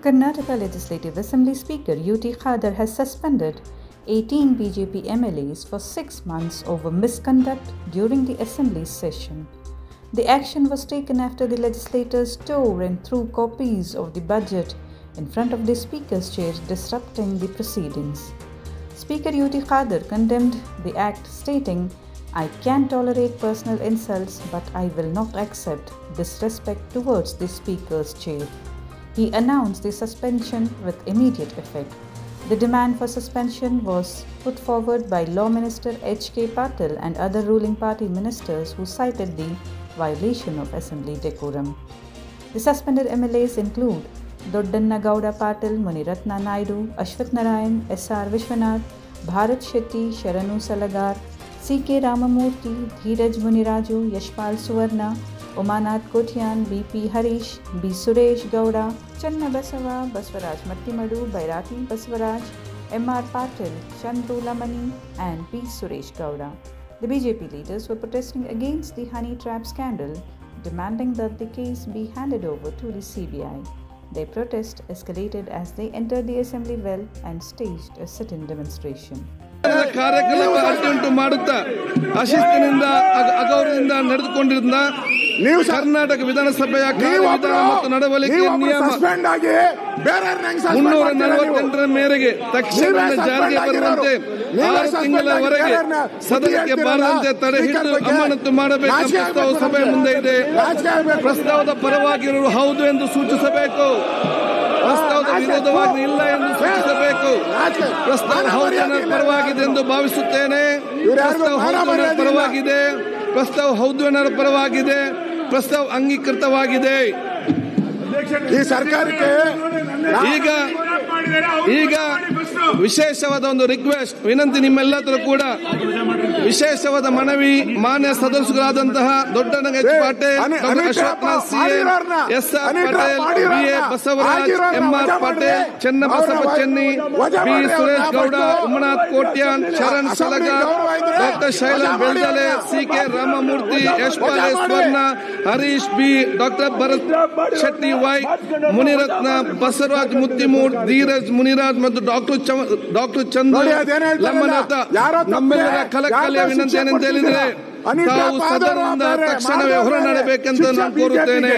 Karnataka Legislative Assembly Speaker UT Khadar has suspended 18 BJP MLAs for 6 months over misconduct during the Assembly's session. The action was taken after the legislators tore and threw copies of the budget in front of the Speaker's chair, disrupting the proceedings. Speaker UT Khadar condemned the act, stating, "I can tolerate personal insults, but I will not accept disrespect towards the Speaker's chair." He announced the suspension with immediate effect. The demand for suspension was put forward by Law Minister H.K. Patil and other ruling party ministers who cited the violation of Assembly decorum. The suspended MLAs include Doddanna Gowda Patil, Muniratna Naidu, Ashwath Narayan, S.R. Vishwanath, Bharat Shetty, Sharanu Salagar, C.K. Ramamurthy, Dheeraj Muniraju, Yashpal Suvarna, Umanath Kotian, B.P. Harish, B. Suresh Gowda, Channa Basava, Baswaraj Mattimadu, Bairati Baswaraj, M.R. Patil, Chandru Lamani, and P. Suresh Gowda. The BJP leaders were protesting against the honey trap scandal, demanding that the case be handed over to the CBI. Their protest escalated as they entered the assembly well and staged a sit-in demonstration. ಕಾರ್ಯಕ್ರಮ ಅಡ್ಡುಂಟು ಮಾಡುತ್ತಾ ಅಶಿಸ್ತಿನಿಂದ ಅಗೌರವದಿಂದ ನಡೆದುಕೊಂಡಿದ್ದ ಕರ್ನಾಟಕ ವಿಧಾನಸಭೆಯ ಕಾರ್ಯವಿಧಾನ ಮತ್ತು ನಡವಳಿಕೆ ನಿಯಮ 348ರ ಮೇರೆಗೆ ತಕ್ಷಣದಿಂದ ಜಾರಿಗೆ ಬರುವಂತೆ 6 ತಿಂಗಳವರೆಗೆ ಸದನಕ್ಕೆ ಬಾರದಂತೆ ತಡೆ ಹಿಡಿದು ಅಮಾನತು ಮಾಡಬೇಕು ಪ್ರಸ್ತಾವ ಸಭೆ ಮುಂದೆ ಇದೆ. ಪ್ರಸ್ತಾವದ ಪರವಾಗಿರುವ ಹೌದು ಎಂದು ಸೂಚಿಸಬೇಕು, ಪ್ರಸ್ತಾವದ ವಿರೋಧವಾಗಿ ಇಲ್ಲ ಎಂದು ಸೂಚಿಸಬೇಕು. ಪ್ರಸ್ತಾವ ಹೌದು ಪರವಾಗಿದೆ ಎಂದು ಭಾವಿಸುತ್ತೇನೆ. ಪ್ರಸ್ತಾವ ಹೌದು ಪರವಾಗಿದೆ, ಪ್ರಸ್ತಾವ ಹೌದು ಅನ್ನೋರ ಪರವಾಗಿದೆ, ಪ್ರಸ್ತಾವ ಅಂಗೀಕೃತವಾಗಿದೆ. ಈ ಸರ್ಕಾರಕ್ಕೆ ಈಗ ವಿಶೇಷವಾದ ಒಂದು ರಿಕ್ವೆಸ್ಟ್, ವಿನಂತಿ ನಿಮ್ಮೆಲ್ಲರೂ ಕೂಡ ವಿಶೇಷವಾದ ಮನವಿ. ಮಾನ್ಯ ಸದಸ್ಯರಾದಂತಹ ದೊಡ್ಡಣ್ಣ H Patil, ಅಶ್ವತ್ಥನಾಥ್ CA, ಎಸ್.ಆರ್. Patel, BA. Basavaraj, MR. Patil, Chennabasava Chenni, B. Suresh Gowda, Umanath Kotian, Sharan Salagar, ಡಾ. ಶೈಲನ್ ಬೆಳ್ದಲೆ, ಸಿ.ಕೆ. ರಾಮಮೂರ್ತಿ, ಯಶ್ಪಾಲ್ ಸ್ವರ್ಣ, ಹರೀಶ್ ಬಿ, ಡಾ. ಭರತ್ ಶೆಟ್ಟಿ ವೈ, ಮುನಿರತ್ನ, ಬಸವರಾಜ್ ಮುತ್ತಿಮೂರ್, ಧೀರಜ್ ಮುನಿರಾಜ್ ಮತ್ತು ಡಾಕ್ಟರ್ ಚಂದ್ರ ಲಮ್ಮನಾಥ ನಮ್ಮೆಲ್ಲರ ಕಳಕಳಿಯ ವಿನಂತಿ ಏನಂತ ಹೇಳಿದ್ರೆ ತಾವು ಸದನದಿಂದ ತಕ್ಷಣವೇ ಹೊರ ನಡೆಯಬೇಕೆಂದು ನಾನು ಕೋರುತ್ತೇನೆ.